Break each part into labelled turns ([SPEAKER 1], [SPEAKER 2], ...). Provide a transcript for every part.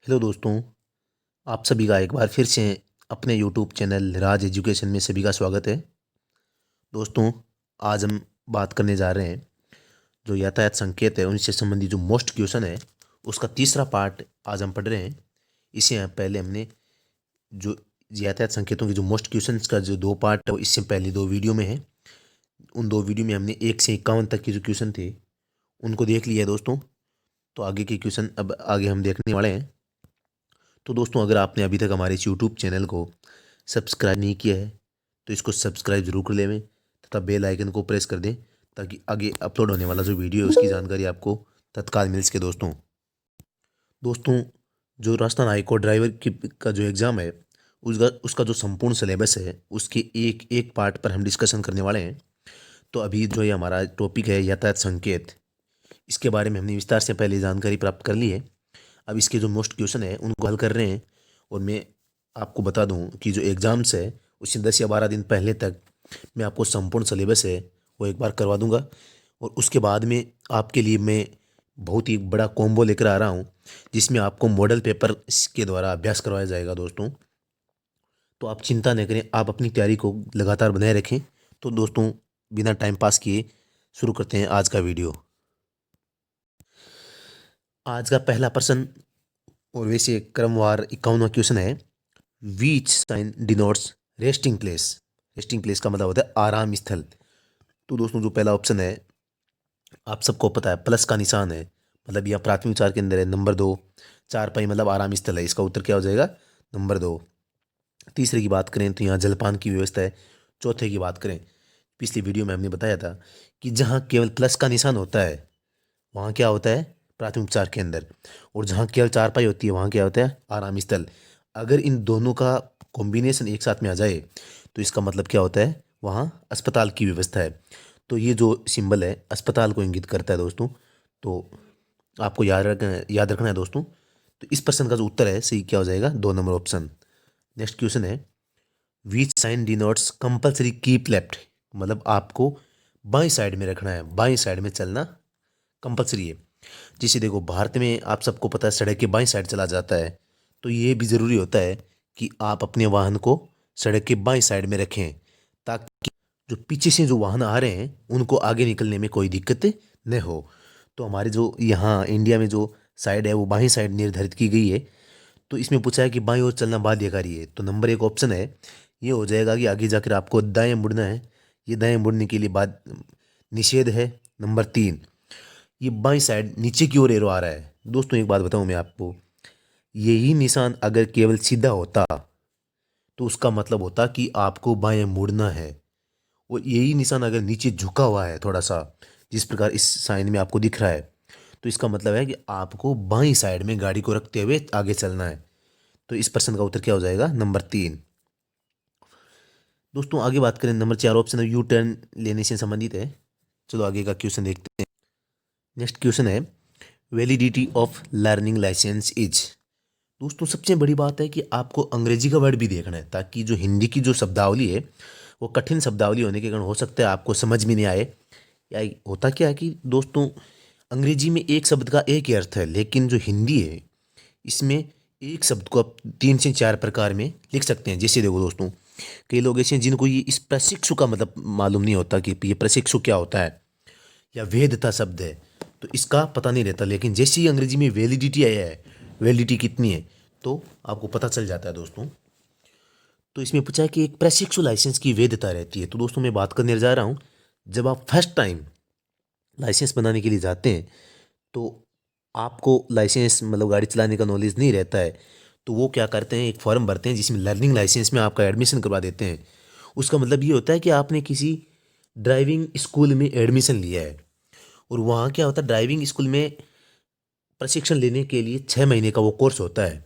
[SPEAKER 1] Hello दोस्तों, आप सभी का एक बार फिर से अपने यूट्यूब चैनल राज एजुकेशन में सभी का स्वागत है। दोस्तों, आज हम बात करने जा रहे हैं जो यातायात संकेत है उनसे संबंधित जो मोस्ट क्वेश्चन है उसका तीसरा पार्ट आज हम पढ़ रहे हैं। पहले हमने जो यातायात संकेतों के जो मोस्ट क्वेश्चन का जो दो पार्ट है वो इससे पहले दो वीडियो में है। उन दो वीडियो में हमने 1 से 51 तक के जो क्वेश्चन थे उनको देख लिया है दोस्तों। तो आगे के क्वेश्चन अब आगे हम देखने वाले हैं। तो दोस्तों, अगर आपने अभी तक हमारे इस यूट्यूब चैनल को सब्सक्राइब नहीं किया है तो इसको सब्सक्राइब जरूर कर लें तथा बेल आइकन को प्रेस कर दें ताकि आगे अपलोड होने वाला जो वीडियो है उसकी जानकारी आपको तत्काल मिल सके। दोस्तों, जो राजस्थान हाईकोर्ट ड्राइवर की का जो एग्ज़ाम है उसका उसका जो संपूर्ण सिलेबस है उसके एक एक पार्ट पर हम डिस्कशन करने वाले हैं। तो अभी जो ये हमारा टॉपिक है यातायात संकेत, इसके बारे में हमने विस्तार से पहले जानकारी प्राप्त कर ली है। अब इसके जो मोस्ट क्वेश्चन है उनको हल कर रहे हैं। और मैं आपको बता दूं कि जो एग्ज़ाम्स है उससे 10 या 12 दिन पहले तक मैं आपको संपूर्ण सिलेबस है वो एक बार करवा दूंगा। और उसके बाद में आपके लिए मैं बहुत ही बड़ा कॉम्बो लेकर आ रहा हूं जिसमें आपको मॉडल पेपर के द्वारा अभ्यास करवाया जाएगा दोस्तों। तो आप चिंता न करें, आप अपनी तैयारी को लगातार बनाए रखें। तो दोस्तों, बिना टाइम पास किए शुरू करते हैं आज का वीडियो। आज का पहला प्रश्न और वैसे क्रमवार 51वां क्वेश्चन है। Which sign denotes resting place. Resting place का मतलब होता है आराम स्थल। तो दोस्तों, जो पहला ऑप्शन है आप सबको पता है, प्लस का निशान है, मतलब यह प्राथमिक उपचार के अंदर है। नंबर 2 चारपाई मतलब आराम स्थल है, इसका उत्तर क्या हो जाएगा? नंबर 2। तीसरे की बात करें तो यहाँ जलपान की व्यवस्था है। चौथे की बात करें, पिछली वीडियो में हमने बताया था कि जहाँ केवल प्लस का निशान होता है वहाँ क्या होता है? प्राथमिक उपचार के अंदर। और जहाँ केवल चारपाई होती है वहाँ क्या होता है? आराम स्थल। अगर इन दोनों का कॉम्बिनेशन एक साथ में आ जाए तो इसका मतलब क्या होता है? वहाँ अस्पताल की व्यवस्था है। तो ये जो सिंबल है अस्पताल को इंगित करता है दोस्तों। तो आपको याद रखना है दोस्तों। तो इस प्रश्न का जो उत्तर है सही क्या हो जाएगा? 2 नंबर ऑप्शन। नेक्स्ट क्वेश्चन है, which sign denotes compulsory keep left. मतलब आपको बाएं साइड में रखना है, बाएं साइड में चलना कंपल्सरी है। जैसे देखो, भारत में आप सबको पता है सड़क के बाईं साइड चला जाता है। तो ये भी ज़रूरी होता है कि आप अपने वाहन को सड़क के बाईं साइड में रखें ताकि जो पीछे से जो वाहन आ रहे हैं उनको आगे निकलने में कोई दिक्कत न हो। तो हमारे जो यहाँ इंडिया में जो साइड है वो बाईं साइड निर्धारित की गई है। तो इसमें पूछा है कि बाईं ओर चलना बाध्यकारी है, तो नंबर 1 ऑप्शन है ये हो जाएगा कि आगे जाकर आपको दाएं मुड़ना है। ये दाएं मुड़ने के लिए बाद निषेध है। नंबर 3, ये बाईं साइड नीचे की ओर एरो आ रहा है। दोस्तों, एक बात बताऊं मैं आपको, यही निशान अगर केवल सीधा होता तो उसका मतलब होता कि आपको बाएं मुड़ना है। और यही निशान अगर नीचे झुका हुआ है थोड़ा सा, जिस प्रकार इस साइन में आपको दिख रहा है, तो इसका मतलब है कि आपको बाईं साइड में गाड़ी को रखते हुए आगे चलना है। तो इस प्रश्न का उत्तर क्या हो जाएगा? नंबर 3। दोस्तों, आगे बात करें, नंबर 4 ऑप्शन है यू टर्न लेने से संबंधित है। चलो आगे का क्वेश्चन देखते हैं। नेक्स्ट क्वेश्चन है, validity of learning licence is. दोस्तों, सबसे बड़ी बात है कि आपको अंग्रेजी का वर्ड भी देखना है ताकि जो हिंदी की जो शब्दावली है वो कठिन शब्दावली होने के कारण हो सकता है आपको समझ में नहीं आए। या होता क्या है कि दोस्तों, अंग्रेजी में एक शब्द का एक ही अर्थ है, लेकिन जो हिंदी है इसमें एक शब्द को आप 3 से 4 प्रकार में लिख सकते हैं। जैसे देखो दोस्तों, कई लोग ऐसे हैं जिनको ये इस प्रशिक्षु का मतलब मालूम नहीं होता कि ये प्रशिक्षु क्या होता है, या वेधता शब्द है तो इसका पता नहीं रहता। लेकिन जैसे ही अंग्रेजी में वैलिडिटी आया है, वैलिडिटी कितनी है, तो आपको पता चल जाता है दोस्तों। तो इसमें पूछा है कि एक प्रशिक्षु लाइसेंस की वैधता रहती है। तो दोस्तों, मैं बात करने जा रहा हूँ, जब आप फर्स्ट टाइम लाइसेंस बनाने के लिए जाते हैं तो आपको लाइसेंस मतलब गाड़ी चलाने का नॉलेज नहीं रहता है। तो वो क्या करते हैं, एक फॉर्म भरते हैं जिसमें लर्निंग लाइसेंस में आपका एडमिशन करवा देते हैं। उसका मतलब ये होता है कि आपने किसी ड्राइविंग स्कूल में एडमिशन लिया है। और वहाँ क्या होता है, ड्राइविंग स्कूल में प्रशिक्षण लेने के लिए 6 महीने का वो कोर्स होता है।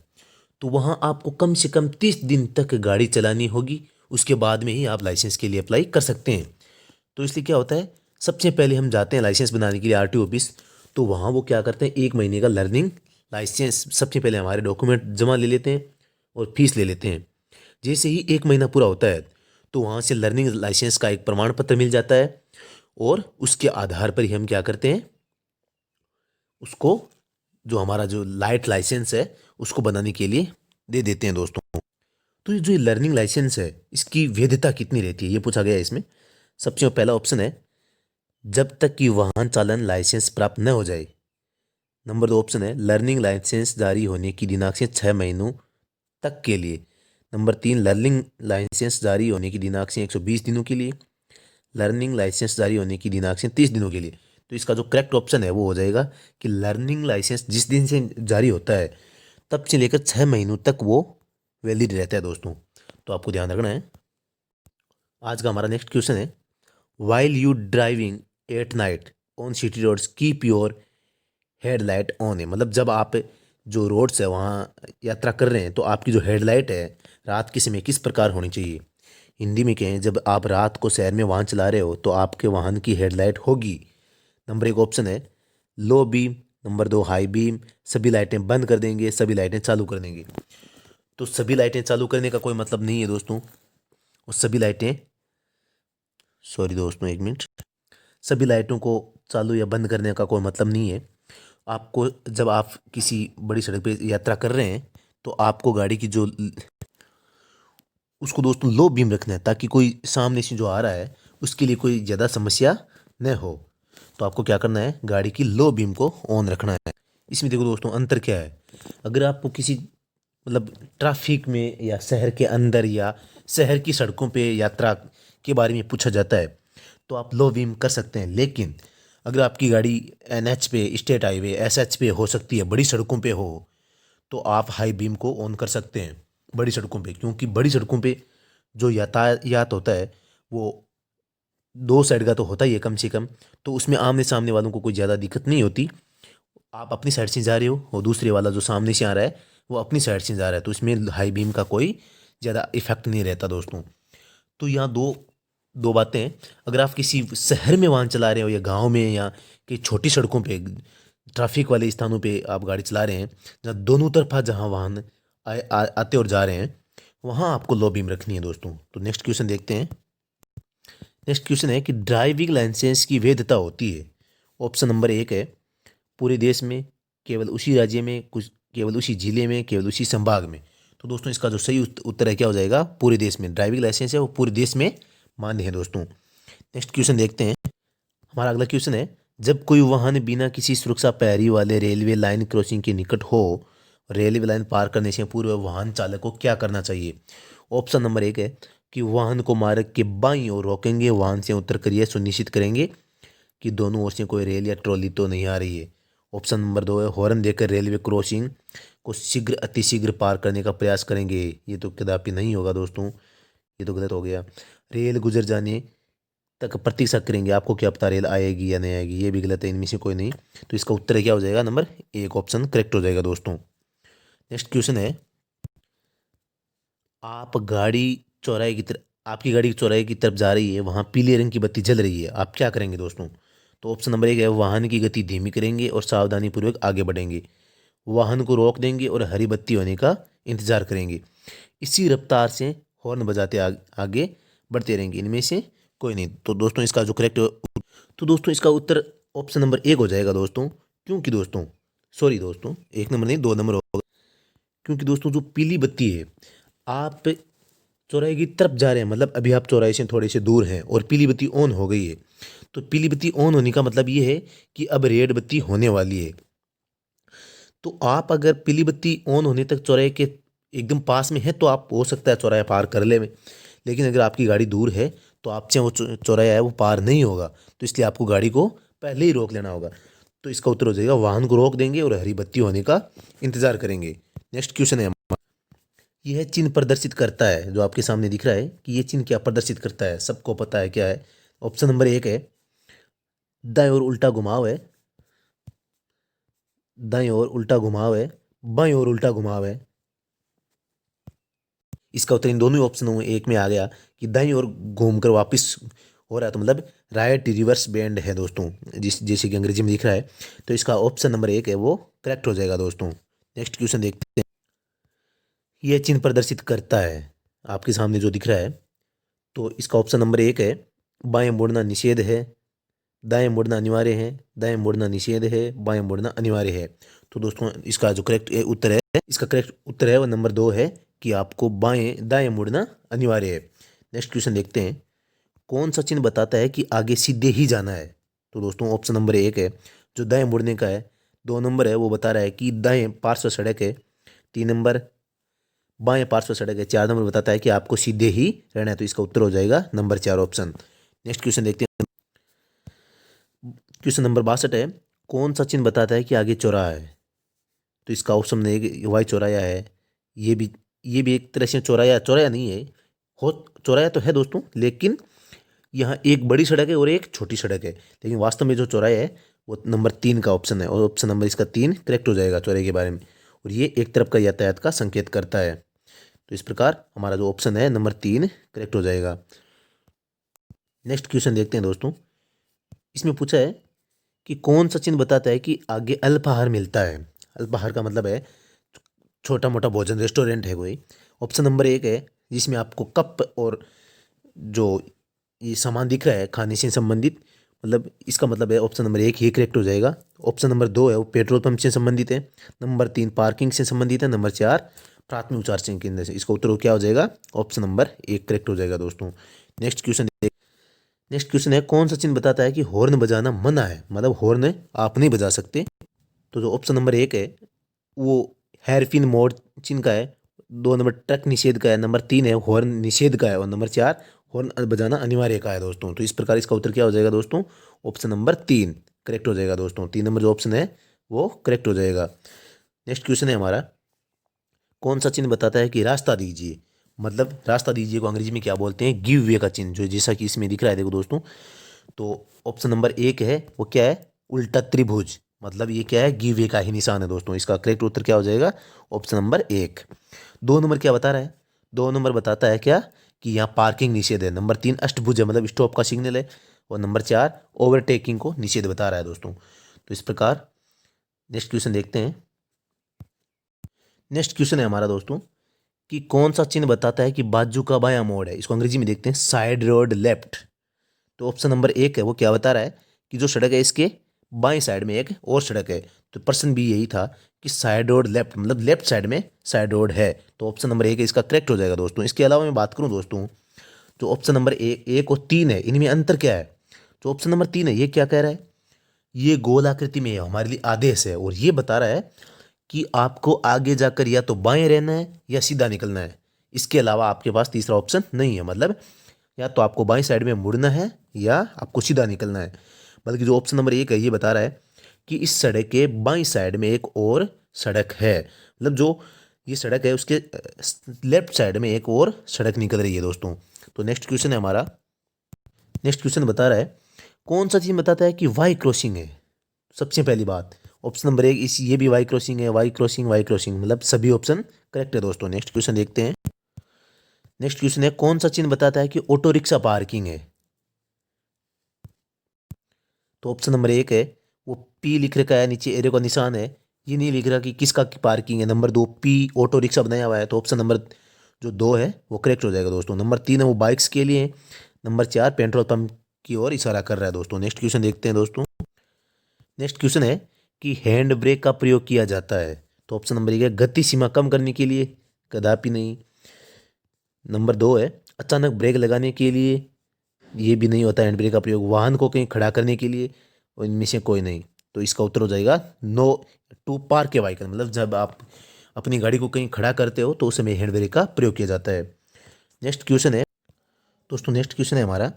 [SPEAKER 1] तो वहाँ आपको कम से कम 30 दिन तक गाड़ी चलानी होगी। उसके बाद में ही आप लाइसेंस के लिए अप्लाई कर सकते हैं। तो इसलिए क्या होता है, सबसे पहले हम जाते हैं लाइसेंस बनाने के लिए आरटीओ ऑफिस। तो वहाँ वो क्या करते हैं, 1 महीने का लर्निंग लाइसेंस सबसे पहले हमारे डॉक्यूमेंट जमा ले लेते हैं और फीस ले लेते हैं। जैसे ही 1 महीना पूरा होता है तो वहाँ से लर्निंग लाइसेंस का एक प्रमाण पत्र मिल जाता है। और उसके आधार पर ही हम क्या करते हैं, उसको जो हमारा जो लाइट लाइसेंस है उसको बनाने के लिए दे देते हैं दोस्तों। तो ये जो लर्निंग लाइसेंस है इसकी वैधता कितनी रहती है ये पूछा गया है इसमें। सबसे पहला ऑप्शन है जब तक कि वाहन चालन लाइसेंस प्राप्त न हो जाए। नंबर 2 ऑप्शन है लर्निंग लाइसेंस जारी होने की दिनांक से 6 महीनों तक के लिए। नंबर 3 लर्निंग लाइसेंस जारी होने की दिनांक से 120 दिनों के लिए। लर्निंग लाइसेंस जारी होने की दिनांक से 30 दिनों के लिए। तो इसका जो करेक्ट ऑप्शन है वो हो जाएगा कि लर्निंग लाइसेंस जिस दिन से जारी होता है तब से लेकर 6 महीनों तक वो वैलिड रहता है दोस्तों। तो आपको ध्यान रखना है। आज का हमारा नेक्स्ट क्वेश्चन है while you driving at night on city roads keep your headlight on है। मतलब जब आप जो रोड्स है वहाँ यात्रा कर रहे हैं तो आपकी जो हेडलाइट है रात के समय किस प्रकार होनी चाहिए। हिंदी में कहें जब आप रात को शहर में वाहन चला रहे हो तो आपके वाहन की हेडलाइट होगी। नंबर 1 ऑप्शन है low beam. Number 2 high beam. सभी लाइटें बंद कर देंगे, सभी लाइटें चालू कर देंगे। तो सभी लाइटें चालू करने का कोई मतलब नहीं है दोस्तों। और सभी लाइटें, सॉरी दोस्तों एक मिनट, सभी लाइटों को चालू या बंद करने का कोई मतलब नहीं है। आपको जब आप किसी बड़ी सड़क पे यात्रा कर रहे हैं तो आपको गाड़ी की जो उसको दोस्तों लो बीम रखना है ताकि कोई सामने से जो आ रहा है उसके लिए कोई ज़्यादा समस्या न हो। तो आपको क्या करना है गाड़ी की लो बीम को ऑन रखना है। इसमें देखो दोस्तों अंतर क्या है। अगर आपको किसी मतलब ट्रैफिक में या शहर के अंदर या शहर की सड़कों पे यात्रा के बारे में पूछा जाता है तो आप लो बीम कर सकते हैं। लेकिन अगर आपकी गाड़ी एनएच पे, स्टेट हाईवे, एसएच पे हो सकती है, बड़ी सड़कों पे हो, तो आप हाई बीम को ऑन कर सकते हैं बड़ी सड़कों पे। क्योंकि बड़ी सड़कों पे जो यातायात होता है वो दो साइड का तो होता ही है कम से कम। तो उसमें आमने सामने वालों को कोई ज़्यादा दिक्कत नहीं होती। आप अपनी साइड से जा रहे हो और दूसरे वाला जो सामने से आ रहा है वो अपनी साइड से जा रहा है, तो इसमें हाई बीम का कोई ज़्यादा इफेक्ट नहीं रहता दोस्तों। तो यहाँ दो दो बातें हैं। अगर आप किसी शहर में वाहन चला रहे हो या गांव में या कि छोटी सड़कों पे, ट्रैफिक वाले स्थानों पे आप गाड़ी चला रहे हैं जहाँ दोनों तरफा जहाँ वाहन आते और जा रहे हैं वहाँ आपको लो बीम रखनी है दोस्तों। तो नेक्स्ट क्वेश्चन देखते हैं। नेक्स्ट क्वेश्चन है कि ड्राइविंग लाइसेंस की वैधता होती है। ऑप्शन नंबर 1 है पूरे देश में, केवल उसी राज्य में, कुछ केवल उसी जिले में, केवल उसी संभाग में। तो दोस्तों इसका जो सही उत्तर है क्या हो जाएगा, पूरे देश में। ड्राइविंग लाइसेंस है वो पूरे देश में मान्य है दोस्तों। नेक्स्ट क्वेश्चन देखते हैं। हमारा अगला क्वेश्चन है जब कोई वाहन बिना किसी सुरक्षा प्रहरी वाले रेलवे लाइन क्रॉसिंग के निकट हो, रेलवे लाइन पार करने से पूर्व वाहन चालक को क्या करना चाहिए। ऑप्शन नंबर 1 है कि वाहन को मार्ग के बाईं ओर रोकेंगे, वाहन से उतर कर यह सुनिश्चित करेंगे कि दोनों ओर से कोई रेल या ट्रॉली तो नहीं आ रही है। ऑप्शन नंबर 2 है हॉर्न देकर रेलवे क्रॉसिंग को शीघ्र अतिशीघ्र पार करने का प्रयास करेंगे। ये तो कदापि नहीं होगा दोस्तों, ये तो गलत हो गया। रेल गुजर जाने तक प्रतीक्षा करेंगे, आपको क्या पता रेल आएगी या नहीं आएगी, ये भी गलत है, इनमें से कोई नहीं। तो इसका उत्तर क्या हो जाएगा, नंबर 1 ऑप्शन करेक्ट हो जाएगा दोस्तों। नेक्स्ट क्वेश्चन है आप गाड़ी चौराहे की तरफ आपकी गाड़ी चौराहे की तरफ जा रही है, वहाँ पीले रंग की बत्ती जल रही है, आप क्या करेंगे दोस्तों। तो ऑप्शन नंबर 1 है वाहन की गति धीमी करेंगे और सावधानी पूर्वक आगे बढ़ेंगे। वाहन को रोक देंगे और हरी बत्ती होने का इंतजार करेंगे। इसी रफ्तार से हॉर्न बजाते आगे बढ़ते रहेंगे। इनमें से कोई नहीं। तो दोस्तों इसका जो करेक्ट, तो दोस्तों इसका उत्तर ऑप्शन नंबर 1 हो जाएगा दोस्तों। क्योंकि दोस्तों, सॉरी दोस्तों, 1 नंबर नहीं 2 नंबर होगा। क्योंकि दोस्तों जो पीली बत्ती है, आप चौराहे की तरफ जा रहे हैं, मतलब अभी आप चौराहे से थोड़े से दूर हैं और पीली बत्ती ऑन हो गई है। तो पीली बत्ती ऑन होने का मतलब ये है कि अब रेड बत्ती होने वाली है। तो आप अगर पीली बत्ती ऑन होने तक चौराहे के एकदम पास में है तो आप हो सकता है चौराहा पार कर ले में। लेकिन अगर आपकी गाड़ी दूर है तो आपसे वो चौराहा है वो पार नहीं होगा। तो इसलिए आपको गाड़ी को पहले ही रोक लेना होगा। तो इसका उत्तर हो जाएगा वाहन को रोक देंगे और हरी बत्ती होने का इंतजार करेंगे। नेक्स्ट क्वेश्चन है यह चिन्ह प्रदर्शित करता है, जो आपके सामने दिख रहा है कि ये चिन्ह क्या प्रदर्शित करता है, सबको पता है क्या है। ऑप्शन नंबर 1 है दाएं ओर उल्टा घुमाव है, दाएं ओर उल्टा घुमाव है, बाएं ओर उल्टा घुमाव है। इसका उत्तर इन दोनों ऑप्शनों में एक में आ गया कि दाईं ओर घूमकर वापस हो रहा है, तो मतलब राइट रिवर्स बैंड है दोस्तों, जैसे कि अंग्रेजी में दिख रहा है। तो इसका ऑप्शन नंबर 1 है वो करेक्ट हो जाएगा दोस्तों। नेक्स्ट क्वेश्चन देखते हैं। यह चिन्ह प्रदर्शित करता है आपके सामने जो दिख रहा है, तो इसका ऑप्शन नंबर 1 है बाएं मुड़ना निषेध है, दाएं मुड़ना अनिवार्य है, दाएं मुड़ना निषेध है, बाएं मुड़ना अनिवार्य है। तो दोस्तों इसका जो करेक्ट उत्तर है, इसका करेक्ट उत्तर है वो नंबर 2 है कि आपको बाएं दाएं मुड़ना अनिवार्य है। नेक्स्ट क्वेश्चन देखते हैं, कौन सा चिन्ह बताता है कि आगे सीधे ही जाना है? तो दोस्तों ऑप्शन नंबर 1 है जो दाएं मुड़ने का है, 2 नंबर है वो बता रहा है कि दाएं पार्श्व सड़क है, 3 नंबर बाएं पार्श्व सड़क है, 4 नंबर बताता है कि आपको सीधे ही रहना है। तो इसका उत्तर हो जाएगा नंबर 4 ऑप्शन। नेक्स्ट क्वेश्चन देखते हैं, क्वेश्चन नंबर 62 है, कौन सा चिन्ह बताता है कि आगे चौराहा है? तो इसका ऑप्शन नहीं, वाई चौराया है। ये भी ये भी एक तरह से चौराया चौराया नहीं है, हो चौराया तो है दोस्तों, लेकिन यहाँ एक बड़ी सड़क है और एक छोटी सड़क है, लेकिन वास्तव में जो चौराया है वो नंबर 3 का ऑप्शन है, और ऑप्शन नंबर इसका 3 करेक्ट हो जाएगा चौराहे के बारे में। और ये एक तरफ का यातायात का संकेत करता है। तो इस प्रकार हमारा जो ऑप्शन है नंबर 3 करेक्ट हो जाएगा। नेक्स्ट क्वेश्चन देखते हैं दोस्तों, इसमें पूछा है कि कौन सा चिन्ह बताता है कि आगे अल्पाहार मिलता है? अल्पाहार का मतलब है छोटा मोटा भोजन, रेस्टोरेंट है कोई। ऑप्शन नंबर 1 है जिसमें आपको कप और जो ये सामान दिख रहा है खाने से संबंधित, मतलब इसका मतलब है ऑप्शन नंबर 1 ही करेक्ट हो जाएगा। ऑप्शन नंबर 2 है वो पेट्रोल पंप से संबंधित है, नंबर 3 पार्किंग से संबंधित है, नंबर 4 प्राथमिक उपचार केंद्र से। इसका उत्तर क्या हो जाएगा? ऑप्शन नंबर 1 करेक्ट हो जाएगा दोस्तों। नेक्स्ट क्वेश्चन, नेक्स्ट क्वेश्चन है, कौन सा चिन्ह बताता है कि हॉर्न बजाना मना है? मतलब हॉर्न आप नहीं बजा सकते। तो जो ऑप्शन नंबर 1 है वो हेयरपिन मोड चिन्ह का है, 2 नंबर ट्रक निषेध का है, नंबर 3 है हॉर्न निषेध का है, और नंबर 4 हॉर्न बजाना अनिवार्य का है दोस्तों। तो इस प्रकार इसका उत्तर क्या हो जाएगा दोस्तों? ऑप्शन नंबर 3 करेक्ट हो जाएगा दोस्तों। 3 नंबर जो ऑप्शन है वो करेक्ट हो जाएगा। नेक्स्ट क्वेश्चन है हमारा, कौन सा चिन्ह बताता है कि रास्ता दीजिए? मतलब रास्ता दीजिए को अंग्रेजी में क्या बोलते हैं? गिव वे का चिन्ह, जो जैसा कि इसमें दिख रहा है देखो दोस्तों। तो ऑप्शन नंबर 1 है वो क्या है? उल्टा त्रिभुज, मतलब ये क्या है? गिव वे का ही निशान है दोस्तों। इसका करेक्ट उत्तर क्या हो जाएगा? Option number 1। 2 नंबर क्या बता रहा है? 2 नंबर बताता है क्या कि यहाँ पार्किंग निषेध है, नंबर 3 अष्टभुज है मतलब स्टॉप का सिग्नल है, और नंबर 4 ओवरटेकिंग को निषेध बता रहा है दोस्तों। तो इस प्रकार नेक्स्ट क्वेश्चन देखते हैं। नेक्स्ट क्वेश्चन है हमारा दोस्तों कि कौन सा चिन्ह बताता है कि बाजू का बायां मोड़ है? इसको अंग्रेजी में देखते हैं, साइड रोड लेफ्ट। तो ऑप्शन नंबर 1 है वो क्या बता रहा है कि जो सड़क है इसके बाएं साइड में एक और सड़क है। तो प्रश्न भी यही था कि साइड रोड लेफ्ट, मतलब लेफ्ट साइड में साइड रोड है। तो ऑप्शन नंबर 1 है इसका करेक्ट हो जाएगा दोस्तों। इसके अलावा मैं बात करूं दोस्तों, जो ऑप्शन नंबर 1 और 3 है इनमें अंतर क्या है? जो ऑप्शन नंबर 3 है ये क्या कह रहा है? ये गोल आकृति में है, हमारे लिए आदेश है, और ये बता रहा है कि आपको आगे जाकर या तो बाएं रहना है या सीधा निकलना है। इसके अलावा आपके पास तीसरा ऑप्शन नहीं है, मतलब या तो आपको बाएं साइड में मुड़ना है या आपको सीधा निकलना है। बल्कि जो ऑप्शन नंबर 1 है ये बता रहा है कि इस सड़क के बाईं साइड में एक और सड़क है, मतलब जो ये सड़क है उसके लेफ्ट साइड में एक और सड़क निकल रही है दोस्तों। तो नेक्स्ट क्वेश्चन है हमारा, नेक्स्ट क्वेश्चन बता रहा है कौन सा चीज बताता है कि वाई क्रॉसिंग है? सबसे पहली बात ऑप्शन नंबर 1 इस ये भी वाई क्रॉसिंग है, वाई क्रॉसिंग वाई क्रॉसिंग, मतलब सभी ऑप्शन करेक्ट है दोस्तों। नेक्स्ट क्वेश्चन देखते हैं। नेक्स्ट क्वेश्चन है, कौन सा चिन्ह बताता है कि ऑटो रिक्शा पार्किंग है? तो ऑप्शन नंबर 1 है वो पी लिख रखा है, नीचे एरो का निशान है, ये नहीं लिख रहा कि किसका पार्किंग है। नंबर 2 पी ऑटो रिक्शा बनाया हुआ है, तो ऑप्शन नंबर जो 2 है वो करेक्ट हो जाएगा दोस्तों। नंबर 3 है वो बाइक्स के लिए, नंबर 4 पेट्रोल पंप की ओर इशारा कर रहा है दोस्तों। नेक्स्ट क्वेश्चन देखते हैं दोस्तों। नेक्स्ट क्वेश्चन है कि हैंड ब्रेक का प्रयोग किया जाता है? तो ऑप्शन नंबर 1 है गति सीमा कम करने के लिए, कदापि नहीं। नंबर 2 है अचानक ब्रेक लगाने के लिए, ये भी नहीं होता हैंड ब्रेक का प्रयोग। वाहन को कहीं खड़ा करने के लिए, और इनमें से कोई नहीं। तो इसका उत्तर हो जाएगा नो टू पार्क के व्हीकल, मतलब जब आप अपनी गाड़ी को कहीं खड़ा करते हो तो उस समय हैंड ब्रेक का प्रयोग किया जाता है। नेक्स्ट क्वेश्चन है दोस्तों, नेक्स्ट क्वेश्चन है हमारा,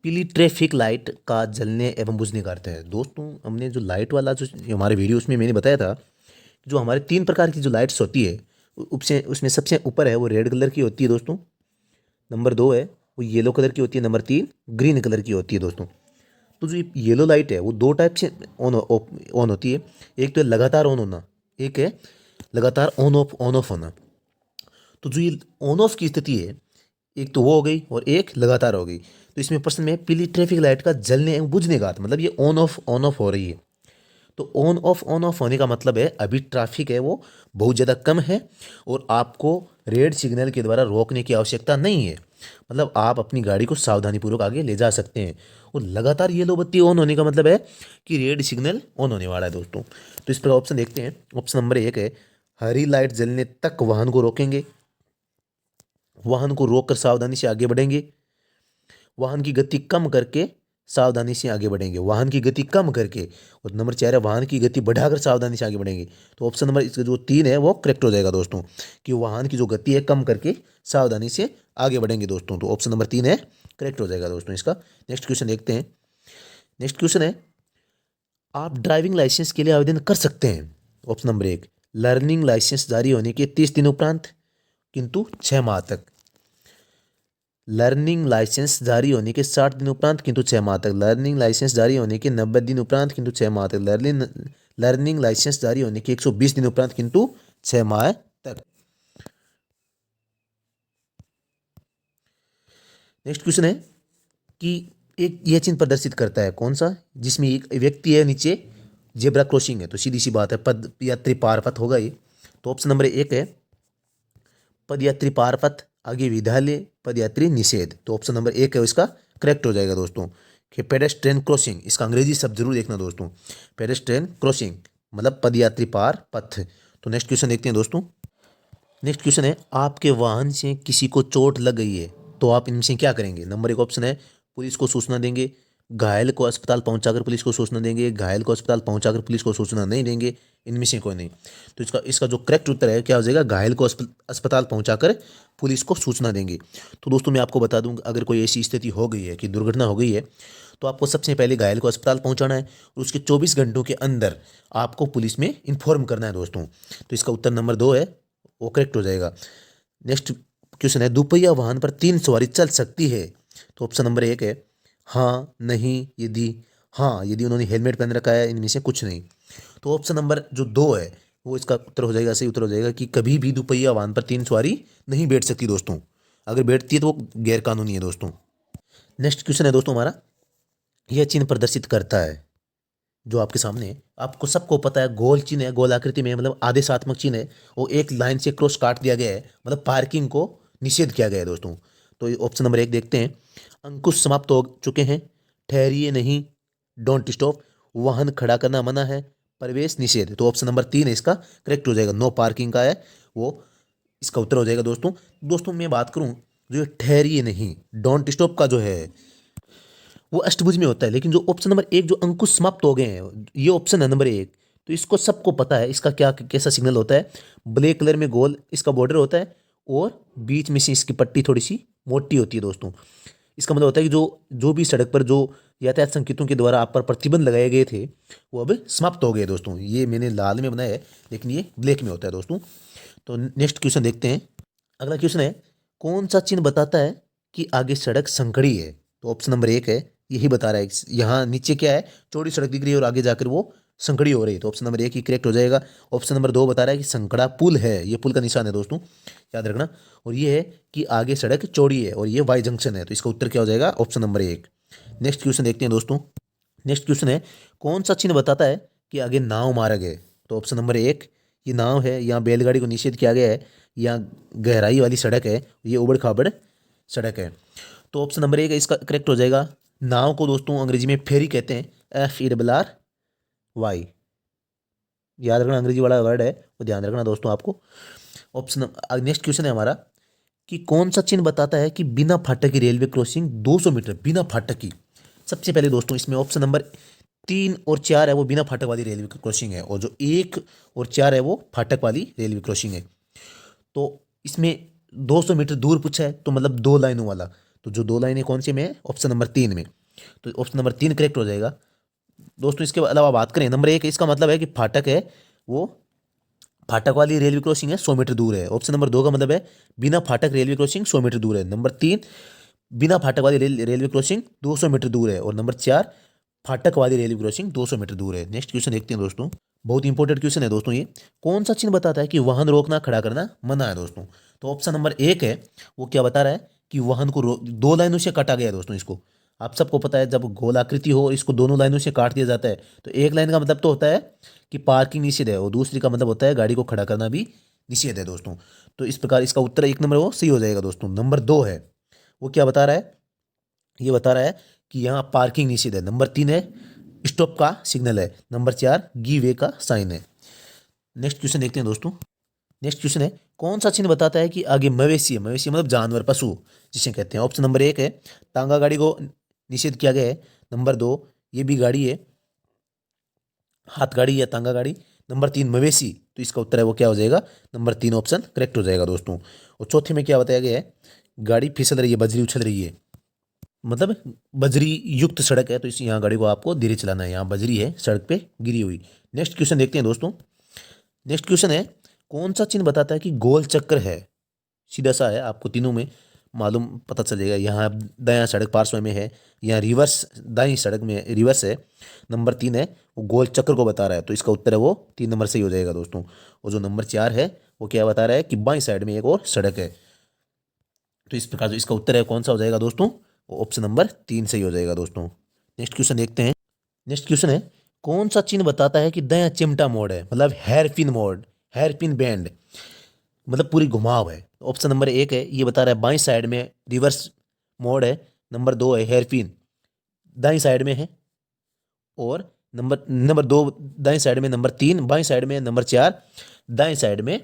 [SPEAKER 1] पीली ट्रैफिक लाइट का जलने एवं बुझने का अर्थ है। दोस्तों हमने जो लाइट वाला जो हमारे वीडियो उसमें मैंने बताया था, जो हमारे 3 प्रकार की जो लाइट्स होती है उससे उसमें सबसे ऊपर है वो रेड कलर की होती है दोस्तों, नंबर 2 है वो येलो कलर की होती है, नंबर 3 ग्रीन कलर की होती है दोस्तों। तो जो ये येलो लाइट है वो 2 टाइप से ऑन होती है, एक तो है लगातार ऑन होना, एक है लगातार ऑन ऑफ होना। तो जो ये ऑन ऑफ की स्थिति है एक तो वो हो गई और एक लगातार हो गई। तो इसमें प्रश्न में पीली ट्रैफिक लाइट का जलने एवं बुझने का अर्थ, मतलब ये ऑन ऑफ हो रही है। तो ऑन ऑफ होने का मतलब है अभी ट्रैफिक है वो बहुत ज़्यादा कम है और आपको रेड सिग्नल के द्वारा रोकने की आवश्यकता नहीं है। मतलब आप अपनी गाड़ी को सावधानीपूर्वक आगे ले जा सकते हैं। और लगातार येलो बत्ती ऑन होने का मतलब है कि रेड सिग्नल ऑन होने वाला है दोस्तों। तो इस पर ऑप्शन देखते हैं। ऑप्शन नंबर 1 है हरी लाइट जलने तक वाहन को रोकेंगे, वाहन को रोककर सावधानी से आगे बढ़ेंगे, वाहन की गति कम करके सावधानी से आगे बढ़ेंगे, वाहन की गति कम करके, और नंबर 4 है वाहन की गति बढ़ाकर सावधानी से आगे बढ़ेंगे। तो ऑप्शन नंबर इसका जो 3 है वो करेक्ट हो जाएगा दोस्तों, कि वाहन की जो गति है कम करके सावधानी से आगे बढ़ेंगे दोस्तों। तो ऑप्शन नंबर 3 है करेक्ट हो जाएगा दोस्तों इसका। नेक्स्ट क्वेश्चन देखते हैं। नेक्स्ट क्वेश्चन है आप ड्राइविंग लाइसेंस के लिए आवेदन कर सकते हैं। ऑप्शन नंबर 1 लर्निंग लाइसेंस जारी होने के 30 दिन उपरांत किंतु 6 माह तक, लर्निंग लाइसेंस जारी होने के 60 दिन उपरांत किंतु 6 माह तक, लर्निंग लाइसेंस जारी होने के 90 दिन उपरांत किंतु 6 माह तक, लर्निंग लाइसेंस जारी होने के 120 दिन उपरांत किंतु 6 माह तक। नेक्स्ट क्वेश्चन है कि एक यह चिन्ह प्रदर्शित करता है कौन सा, जिसमें एक व्यक्ति है, नीचे जेब्रा क्रॉसिंग है। तो सीधी सी बात है पद यात्री पार पथ होगा ये। तो ऑप्शन नंबर 1 है पदयात्री पार पथ, आगे विद्यालय, पदयात्री निषेध। तो ऑप्शन नंबर 1 है इसका करेक्ट हो जाएगा दोस्तों, कि पेडेस्ट्रियन क्रॉसिंग। इसका अंग्रेजी शब्द जरूर देखना दोस्तों, पेडेस्ट्रियन क्रॉसिंग मतलब पदयात्री पार पथ। तो नेक्स्ट क्वेश्चन देखते हैं दोस्तों। नेक्स्ट क्वेश्चन है आपके वाहन से किसी को चोट लग गई है तो आप इनमें से क्या करेंगे। नंबर 1 ऑप्शन है पुलिस को सूचना देंगे, घायल को अस्पताल पहुंचाकर पुलिस को सूचना देंगे, घायल को अस्पताल पहुंचाकर पुलिस को सूचना नहीं देंगे, इनमें से कोई नहीं। तो इसका इसका जो करेक्ट उत्तर है क्या हो जाएगा, घायल को अस्पताल पहुंचाकर पुलिस को सूचना देंगे। तो दोस्तों मैं आपको बता दूं, अगर कोई ऐसी स्थिति हो गई है कि दुर्घटना हो गई है तो आपको सबसे पहले घायल को अस्पताल पहुंचाना है और उसके 24 घंटों के अंदर आपको पुलिस में इन्फॉर्म करना है दोस्तों। तो इसका उत्तर नंबर 2 है, वो करेक्ट हो जाएगा। नेक्स्ट क्वेश्चन है दोपहिया वाहन पर 3 सवारी चल सकती है। तो ऑप्शन नंबर 1 है हाँ, नहीं, यदि। हाँ यदि उन्होंने हेलमेट पहन रखा है, इनमें से कुछ नहीं। तो ऑप्शन नंबर जो 2 है वो इसका उत्तर हो जाएगा, सही उत्तर हो जाएगा, कि कभी भी दोपहिया वाहन पर 3 सवारी नहीं बैठ सकती दोस्तों। अगर बैठती है तो वो गैर कानूनी है दोस्तों। नेक्स्ट क्वेश्चन है दोस्तों हमारा, यह चिन्ह प्रदर्शित करता है जो आपके सामने है, आपको सबको पता है गोल चिन्ह है, गोल आकृति में, मतलब आदेशात्मक चिन्ह है, वो एक लाइन से क्रॉस काट दिया गया है, मतलब पार्किंग को निषेध किया गया है दोस्तों। तो ऑप्शन नंबर 1 देखते हैं। अंकुश समाप्त हो चुके हैं, ठहरिए नहीं, डोंट स्टॉप, वाहन खड़ा करना मना है, प्रवेश निषेध। तो ऑप्शन नंबर 3 है इसका करेक्ट हो जाएगा, नो पार्किंग का है वो इसका उत्तर हो जाएगा दोस्तों। दोस्तों मैं बात करूं, जो ठहरिए नहीं, डोंट स्टॉप का जो है वो अष्टभुज में होता है, लेकिन जो ऑप्शन नंबर 1 जो अंकुश समाप्त हो गए हैं, ये ऑप्शन है नंबर 1, तो इसको सबको पता है इसका क्या कैसा सिग्नल होता है। ब्लैक कलर में गोल इसका बॉर्डर होता है और बीच में से इसकी पट्टी थोड़ी सी मोटी होती है दोस्तों। इसका मतलब होता है कि जो जो भी सड़क पर जो यातायात संकेतों के द्वारा आप पर प्रतिबंध लगाए गए थे वो अब समाप्त हो गए दोस्तों। ये मैंने लाल में बनाया है लेकिन ये ब्लैक में होता है दोस्तों। तो नेक्स्ट क्वेश्चन देखते हैं। अगला क्वेश्चन है कौन सा चिन्ह बताता है कि आगे सड़क संकड़ी है। तो ऑप्शन नंबर 1 है, यही बता रहा है, यहाँ नीचे क्या है, चौड़ी सड़क दिख रही है और आगे जाकर वो संकड़ी हो रही है। तो ऑप्शन नंबर 1 ही करेक्ट हो जाएगा। ऑप्शन नंबर 2 बता रहा है कि संकड़ा पुल है, ये पुल का निशान है दोस्तों, याद रखना। और ये है कि आगे सड़क चौड़ी है और ये वाई जंक्शन है। तो इसका उत्तर क्या हो जाएगा, ऑप्शन नंबर 1। नेक्स्ट क्वेश्चन देखते हैं दोस्तों। नेक्स्ट क्वेश्चन है कौन सा चिन्ह बताता है कि आगे नाव मार्ग है। तो ऑप्शन नंबर 1 ये नाव है, यहाँ बैलगाड़ी को निषेध किया गया है, यहाँ गहराई वाली सड़क है, ये उबड़ खाबड़ सड़क है। तो ऑप्शन नंबर 1 इसका करेक्ट हो जाएगा। नाव को दोस्तों अंग्रेजी में फेरी कहते हैं, FERRY, याद रखना, अंग्रेजी वाला वर्ड है वो ध्यान रखना दोस्तों आपको। ऑप्शन नेक्स्ट क्वेश्चन है हमारा कि कौन सा चिन्ह बताता है कि बिना फाटक की रेलवे क्रॉसिंग 200 मीटर बिना फाटक की। सबसे पहले दोस्तों इसमें ऑप्शन नंबर 3 और 4 है वो बिना फाटक वाली रेलवे क्रॉसिंग है, और जो 1 और 4 है वो फाटक वाली रेलवे क्रॉसिंग है। तो इसमें 200 मीटर दूर पूछा है, तो मतलब 2 लाइनों वाला, तो जो 2 लाइनें कौन सी में है, ऑप्शन नंबर 3 में। तो ऑप्शन नंबर 3 करेक्ट हो जाएगा दोस्तों। इसके अलावा बात करें नंबर 1, इसका मतलब है कि फाटक है वो फाटक वाली रेलवे क्रॉसिंग है 100 मीटर दूर है। ऑप्शन नंबर 2 का मतलब है बिना फाटक रेलवे क्रॉसिंग 100 मीटर दूर है। नंबर 3 बिना फाटक वाली रेलवे क्रॉसिंग 200 मीटर दूर है, और नंबर 4 फाटक वाली रेलवे क्रॉसिंग 200 मीटर दूर है। नेक्स्ट क्वेश्चन देखते हैं दोस्तों, बहुत इंपॉर्टेंट क्वेश्चन है दोस्तों ये। कौन सा चिन्ह बताता है कि वाहन रोकना खड़ा करना मना है दोस्तों। तो ऑप्शन नंबर 1 है वो क्या बता रहा है कि वाहन को 2 लाइनों से काटा गया है दोस्तों। इसको आप सबको पता है, जब गोलाकृति हो इसको दोनों लाइनों से काट दिया जाता है, तो एक लाइन का मतलब तो होता है कि पार्किंग निषेध है, और दूसरी का मतलब होता है गाड़ी को खड़ा करना भी निषेध है दोस्तों। तो इस प्रकार इसका उत्तर 1 नंबर वो सही हो जाएगा दोस्तों। नंबर 2 है, वो क्या बता रहा है, ये बता रहा है कि यहाँ पार्किंग निषेध है। नंबर 3 है स्टॉप का सिग्नल है। नंबर 4 गिव वे का साइन है। नेक्स्ट क्वेश्चन देखते हैं दोस्तों। नेक्स्ट क्वेश्चन है, कौन सा चिन्ह बताता है कि आगे मवेशी है। मवेशी मतलब जानवर, पशु जिसे कहते हैं। ऑप्शन नंबर 1 है तांगा गाड़ी को निषेध किया गया है। नंबर 2 ये भी गाड़ी है, हाथ गाड़ी या तांगा गाड़ी। नंबर 3 मवेशी, तो इसका उत्तर है वो क्या हो जाएगा, नंबर 3 ऑप्शन करेक्ट हो जाएगा दोस्तों। और चौथे में क्या बताया गया है, गाड़ी फिसल रही है, बजरी उछल रही है, मतलब बजरी युक्त सड़क है, तो इस यहाँ गाड़ी को आपको धीरे चलाना है। यहाँ बजरी है सड़क पे गिरी हुई। नेक्स्ट क्वेश्चन देखते हैं दोस्तों। नेक्स्ट क्वेश्चन है, कौन सा चिन्ह बताता है कि गोल चक्र है। सीधा सा है, आपको तीनों में मालूम पता चलेगा। यहाँ दायां सड़क पार्श्व में है, यहाँ रिवर्स दाईं सड़क में रिवर्स है। नंबर 3 है वो गोल चक्र को बता रहा है, तो इसका उत्तर है वो 3 नंबर से ही हो जाएगा दोस्तों। और जो नंबर 4 है वो क्या बता रहा है कि बाईं साइड में एक और सड़क है। तो इस प्रकार जो इसका उत्तर है कौन सा हो जाएगा दोस्तों, वो ऑप्शन नंबर 3 सही हो जाएगा दोस्तों। नेक्स्ट क्वेश्चन देखते हैं। नेक्स्ट क्वेश्चन है, कौन सा चिन्ह बताता है कि दायां चिमटा मोड है, मतलब हेयर पिन मोड, हेयर पिन बैंड, मतलब पूरी घुमाव है। ऑप्शन नंबर 1 है, ये बता रहा है बाईं साइड में रिवर्स मोड है। नंबर 2 है हेयर पिन दाईं साइड में है। और नंबर 2 दाईं साइड में, नंबर 3 बाईं साइड में, नंबर 4 दाईं साइड में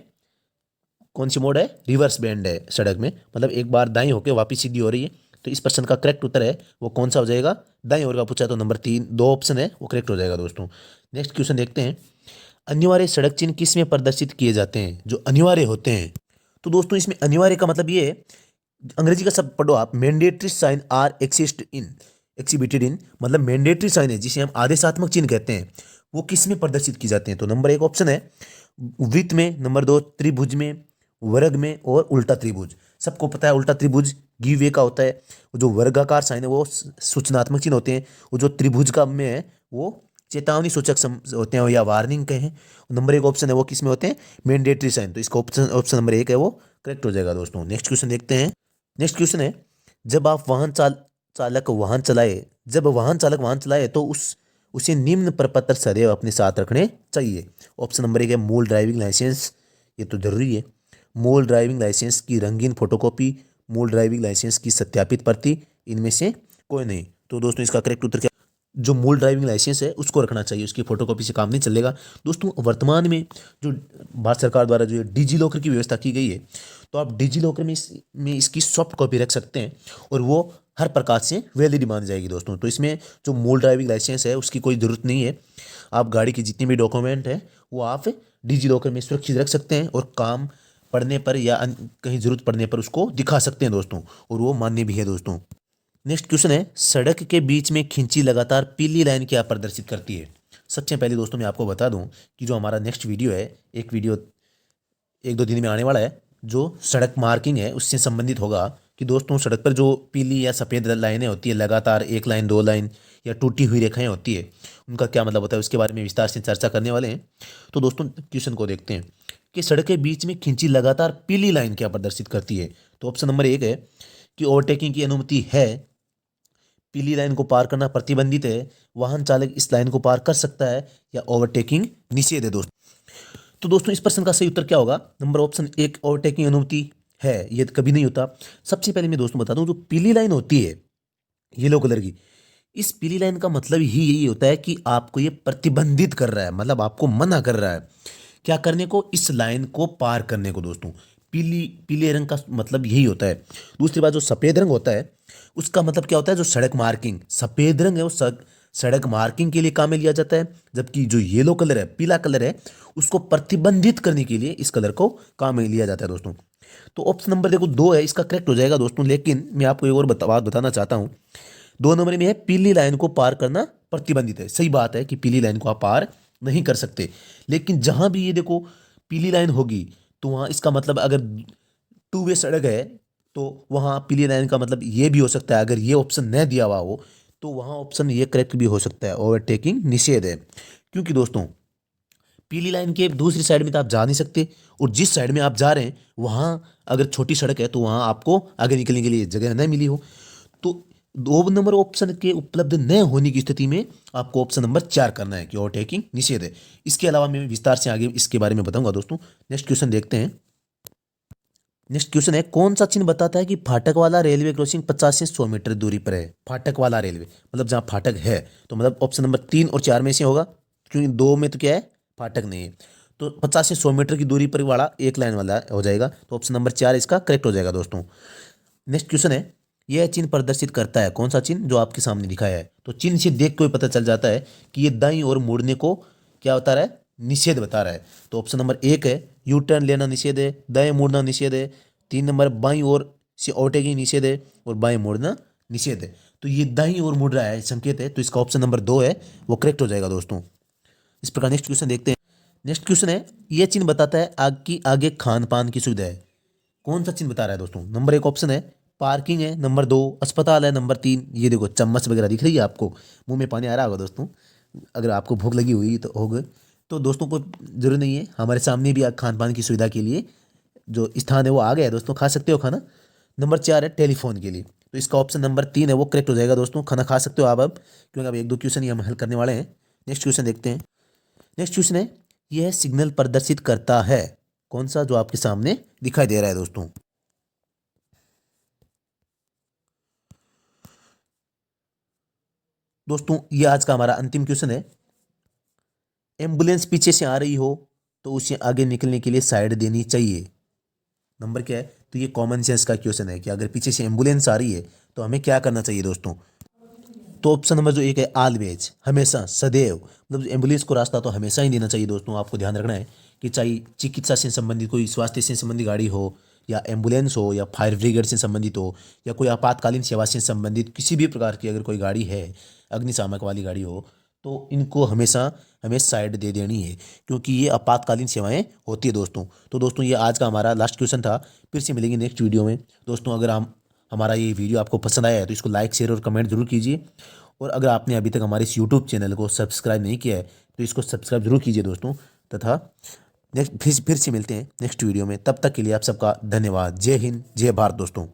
[SPEAKER 1] कौन सी मोड है, रिवर्स बैंड है सड़क में, मतलब एक बार दाईं होके वापस सीधी हो रही है। तो इस प्रश्न का करेक्ट उत्तर है वो कौन सा हो जाएगा, दाईं ओर का पूछा तो नंबर 3 2 ऑप्शन है वो करेक्ट हो जाएगा दोस्तों। नेक्स्ट क्वेश्चन देखते हैं, अनिवार्य सड़क चिन्ह किस में प्रदर्शित किए जाते हैं, जो अनिवार्य होते हैं। तो दोस्तों इसमें अनिवार्य का मतलब ये है, अंग्रेजी का शब्द पढ़ो आप, मैंडेटरी साइन आर एक्सिबिटेड इन, मतलब मैंडेटरी साइन है जिसे हम आदेशात्मक चिन्ह कहते हैं, वो किस में प्रदर्शित किए जाते हैं। तो नंबर 1 ऑप्शन है वृत्त में, नंबर 2 त्रिभुज में, वर्ग में, और उल्टा त्रिभुज। सबको पता है उल्टा त्रिभुज गिव वे का होता है। जो वर्गाकार साइन है वो सूचनात्मक चिन्ह होते हैं। वो जो त्रिभुज का में है वो चेतावनी सूचक होते हैं या वार्निंग कहें। नंबर 1 ऑप्शन है वो किस में होते हैं, मैंडेटरी साइन। तो इसका ऑप्शन नंबर 1 है वो करेक्ट हो जाएगा दोस्तों। नेक्स्ट क्वेश्चन देखते हैं। नेक्स्ट क्वेश्चन है, जब आप चालक वाहन चालक वाहन चलाए तो उसे निम्न प्रपत्र सदैव अपने साथ रखने चाहिए। ऑप्शन नंबर 1 है मूल ड्राइविंग लाइसेंस, ये तो जरूरी है। मूल ड्राइविंग लाइसेंस की रंगीन फोटोकॉपी, मूल ड्राइविंग लाइसेंस की सत्यापित प्रति, इनमें से कोई नहीं। तो दोस्तों इसका करेक्ट उत्तर क्या, जो मूल ड्राइविंग लाइसेंस है उसको रखना चाहिए, उसकी फोटोकॉपी से काम नहीं चलेगा। दोस्तों वर्तमान में जो भारत सरकार द्वारा जो डिजी लॉकर की व्यवस्था की गई है, तो आप डिजी लॉकर में इसकी सॉफ्ट कॉपी रख सकते हैं और वो हर प्रकार से वैलिड मानी जाएगी दोस्तों। तो इसमें जो मूल ड्राइविंग लाइसेंस है उसकी कोई ज़रूरत नहीं है। आप गाड़ी की जितनी भी डॉक्यूमेंट है वो आप डिजी लॉकर में सुरक्षित रख सकते हैं और काम पढ़ने पर या कहीं ज़रूरत पड़ने पर उसको दिखा सकते हैं दोस्तों, और वो मान्य भी है दोस्तों। नेक्स्ट क्वेश्चन है, सड़क के बीच में खींची लगातार पीली लाइन क्या प्रदर्शित करती है। सबसे पहले दोस्तों मैं आपको बता दूं कि जो हमारा नेक्स्ट वीडियो है, एक वीडियो 1-2 दिन में आने वाला है, जो सड़क मार्किंग है उससे संबंधित होगा कि दोस्तों सड़क पर जो पीली या सफ़ेद लाइनें होती है, लगातार 1 लाइन 2 लाइन या टूटी हुई रेखाएं होती है, उनका क्या मतलब होता है, उसके बारे में विस्तार से चर्चा करने वाले हैं। तो दोस्तों क्वेश्चन को देखते हैं कि सड़क के बीच में खींची लगातार पीली लाइन क्या प्रदर्शित करती है। तो ऑप्शन नंबर 1 है कि ओवरटेकिंग की अनुमति है, पीली लाइन को पार करना प्रतिबंधित है, वाहन चालक इस लाइन को पार कर सकता है, या ओवरटेकिंग निषेध है दोस्तों। तो दोस्तों इस प्रश्न का सही उत्तर क्या होगा, नंबर ऑप्शन 1 ओवरटेकिंग अनुमति है, ये कभी नहीं होता। सबसे पहले मैं दोस्तों बता दूं, जो पीली लाइन होती है येलो कलर की, इस पीली लाइन का मतलब ही यही होता है कि आपको ये प्रतिबंधित कर रहा है, मतलब आपको मना कर रहा है क्या करने को, इस लाइन को पार करने को दोस्तों। पीले रंग का मतलब यही होता है। दूसरी बात, जो सफ़ेद रंग होता है उसका मतलब क्या होता है, जो सड़क मार्किंग, सफ़ेद रंग है वो सड़क मार्किंग के लिए काम में लिया जाता है, जबकि जो येलो कलर है, पीला कलर है, उसको प्रतिबंधित करने के लिए इस कलर को काम में लिया जाता है दोस्तों। तो ऑप्शन नंबर देखो 2 है, इसका करेक्ट हो जाएगा दोस्तों। लेकिन मैं आपको एक और बात बताना चाहता हूँ, 2 नंबर में है पीली लाइन को पार करना प्रतिबंधित है। सही बात है कि पीली लाइन को आप पार नहीं कर सकते, लेकिन जहां भी ये देखो पीली लाइन होगी तो वहां इसका मतलब, अगर 2 वे सड़क है तो वहां पीली लाइन का मतलब ये भी हो सकता है, अगर ये ऑप्शन न दिया हुआ हो तो वहां ऑप्शन ये करेक्ट भी हो सकता है, ओवरटेकिंग निषेध है। क्योंकि दोस्तों पीली लाइन के दूसरी साइड में तो आप जा नहीं सकते, और जिस साइड में आप जा रहे हैं वहां अगर छोटी सड़क है तो वहां आपको आगे निकलने के लिए जगह न मिली हो, तो दो नंबर ऑप्शन के उपलब्ध न होने की स्थिति में आपको ऑप्शन नंबर 4 करना है कि ओवरटेकिंग निषेध है। इसके अलावा मैं विस्तार से आगे इसके बारे में बताऊंगा दोस्तों। नेक्स्ट क्वेश्चन देखते हैं। नेक्स्ट क्वेश्चन है, कौन सा चिन्ह बताता है कि फाटक वाला रेलवे क्रॉसिंग 50 से 100 मीटर दूरी पर है। फाटक वाला रेलवे मतलब जहां फाटक है, तो मतलब ऑप्शन नंबर 3 और 4 में से होगा, क्योंकि 2 में तो क्या है, फाटक नहीं है। तो 50 से 100 मीटर की दूरी पर वाला एक लाइन वाला हो जाएगा, तो ऑप्शन नंबर 4 इसका करेक्ट हो जाएगा दोस्तों। नेक्स्ट क्वेश्चन है, यह चिन्ह प्रदर्शित करता है, कौन सा चिन्ह जो आपके सामने दिखाया है। तो चिन्ह से देख के पता चल जाता है कि ये दाईं ओर मुड़ने को क्या बता रहा है, निषेध बता रहा है। तो ऑप्शन नंबर 1 है, यू टर्न लेना निषेध है, दाएं मुड़ना निषेध है। 3 नंबर, बाईं ओर से ओवरटेकिंग निषेध है, और बाएं मुड़ना निषेध है। तो ये दाईं ओर मुड़ रहा है संकेत है, तो इसका ऑप्शन नंबर 2 है वो करेक्ट हो जाएगा दोस्तों। इस प्रकार नेक्स्ट क्वेश्चन देखते हैं। नेक्स्ट क्वेश्चन है, यह चिन्ह बताता है आगे खान पान की सुविधा है। कौन सा चिन्ह बता रहा है दोस्तों। नंबर 1 ऑप्शन है पार्किंग है, नंबर 2 अस्पताल है, नंबर 3 ये देखो चम्मच वगैरह दिख रही है आपको, मुंह में पानी आ रहा होगा दोस्तों, अगर आपको भूख लगी हुई तो होगा। तो दोस्तों को जरूर नहीं है, हमारे सामने भी खान पान की सुविधा के लिए जो स्थान है वो आ गया है दोस्तों, खा सकते हो खाना। नंबर 4 है टेलीफोन के लिए, तो इसका ऑप्शन नंबर 3 है वो करेक्ट हो जाएगा दोस्तों। खाना खा सकते हो आप अब, क्योंकि अब 1-2 क्वेश्चन ही हम हल करने वाले हैं। नेक्स्ट क्वेश्चन देखते हैं। नेक्स्ट क्वेश्चन है, यह सिग्नल प्रदर्शित करता है, कौन सा जो आपके सामने दिखाई दे रहा है दोस्तों। दोस्तों ये आज का हमारा अंतिम क्वेश्चन है। एम्बुलेंस पीछे से आ रही हो तो उसे आगे निकलने के लिए साइड देनी चाहिए। नंबर क्या है, तो ये कॉमन सेंस का क्वेश्चन है कि अगर पीछे से एम्बुलेंस आ रही है तो हमें क्या करना चाहिए दोस्तों। तो ऑप्शन नंबर जो 1 है ऑलवेज, हमेशा, सदैव, मतलब एम्बुलेंस को रास्ता तो हमेशा ही देना चाहिए दोस्तों। आपको ध्यान रखना है कि चाहे चिकित्सा से संबंधित कोई स्वास्थ्य से संबंधित गाड़ी हो, या एम्बुलेंस हो, या फायर ब्रिगेड से संबंधित हो, या कोई आपातकालीन सेवा से संबंधित किसी भी प्रकार की अगर कोई गाड़ी है, अग्निशामक वाली गाड़ी हो, तो इनको हमेशा हमें साइड दे देनी है, क्योंकि ये आपातकालीन सेवाएं होती है दोस्तों। तो दोस्तों ये आज का हमारा लास्ट क्वेश्चन था। फिर से मिलेंगे नेक्स्ट वीडियो में दोस्तों। अगर हम हमारा ये वीडियो आपको पसंद आया है तो इसको लाइक, शेयर और कमेंट जरूर कीजिए। और अगर आपने अभी तक हमारे इस यूट्यूब चैनल को सब्सक्राइब नहीं किया है तो इसको सब्सक्राइब जरूर कीजिए दोस्तों। तथा नेक्स्ट फिर से मिलते हैं नेक्स्ट वीडियो में, तब तक के लिए आप सबका धन्यवाद। जय हिंद, जय भारत दोस्तों।